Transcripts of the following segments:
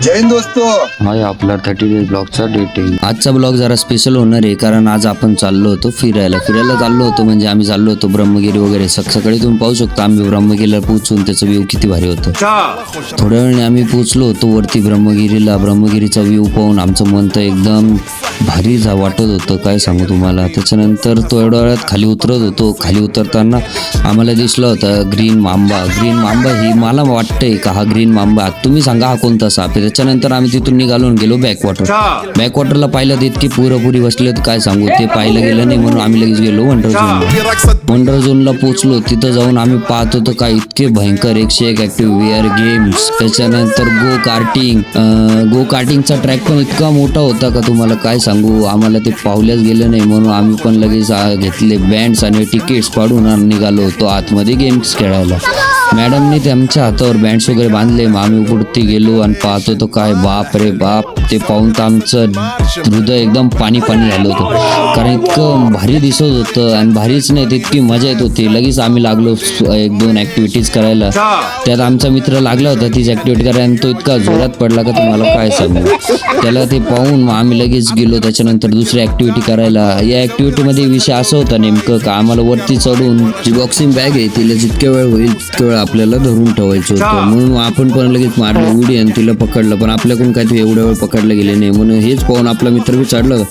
जय हिंद दोस्तों. हाय, आपला 30 days ब्लॉगचा date आहे. आजचा ब्लॉग जरा स्पेशल होणार आहे कारण आज आपण चाललो होतो फिरायला चाललो होतो. म्हणजे आम्ही चाललो होतो ब्रह्मगिरी वगैरे. सकाळी तुम्ही पाहू शकता आम्ही ब्रह्मगिरीला पोहोचून त्याचा व्ह्यू किती भारी होतं. थोड्या वेळाने आम्ही पोहोचलो होतो वरती ब्रह्मगिरीला. ब्रह्मगिरीचा व्ह्यू पाहून आमचं मन तर एकदम भारी वाटत होतं, काय सांगू तुम्हाला. त्याच्यानंतर तो एवढ्या वेळात खाली उतरत होतो. खाली उतरताना आम्हाला दिसला होता ग्रीन मांबा. ही मला वाटतंय का हा ग्रीन मांबा, तुम्ही सांगा हा कोणता साप आहे. त्याच्यानंतर आम्ही तिथून निघालो गेलो बॅकवॉटरला. पाहिलं इतकी पुरी बसले तर काय सांगू, ते पाहिलं गेलं नाही म्हणून आम्ही लगेच गेलो वंडर झोनला पोहोचलो. तिथं जाऊन आम्ही पाहत होतो काय इतके भयंकर 101 ऍक्टिव्ह VR गेम्स. त्याच्यानंतर गो कार्टिंगचा ट्रॅक पण इतका मोठा होता का तुम्हाला काय सांगू. आम्हाला ते पावल्याच गेलं नाही म्हणून आम्ही पण लगेच घेतले बँड्स आणि तिकीट्स काढून निघालो होतो आतमध्ये गेम्स खेळायला. मॅडमने ते आमच्या हातावर बँड्स वगैरे बांधले. मग आम्ही पुढती गेलो आणि पाहत होतो काय बाप रे बाप. ते पाहून तर आमचं हृदय एकदम पाणी झालं होतं कारण इतकं भारी दिसत होतं. आणि भारीच नाही, इतकी मजा येत होती. लगेच आम्ही लागलो 1-2 ऍक्टिव्हिटीज करायला. त्यात आमचा मित्र लागला होता तीच ऍक्टिव्हिटी करायला आणि तो इतका जोरात पडला का तुम्हाला काय सांगू. त्याला ते पाहून मग आम्ही लगेच गेलो त्याच्यानंतर दुसरी ऍक्टिव्हिटी करायला. या ऍक्टिव्हिटीमध्ये विषय असं होता नेमकं का आम्हाला वरती चढून जी बॉक्सिंग बॅग आहे तिला जितक्या वेळ होईल तितक्या वेळ आपल्याला धरून ठेवायचं होतं. म्हणून आपण पण लगेच मारलं उडी आणि तिला पकडलं. पण आपल्याकडून काय ते एवढ्या वेळ पकडलं गेले नाही म्हणून हेच पाहून आपला मित्र बी चढलं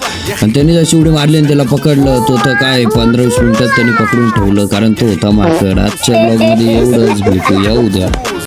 आणि त्यांनी जशी उडी मारली आणि त्याला पकडलं. तो तर काय 15-20 मिनिटात त्यांनी पकडून ठेवलं कारण तो होता माकड. आजच्या ब्लॉगमध्ये एवढंच. भेटूया उद्या.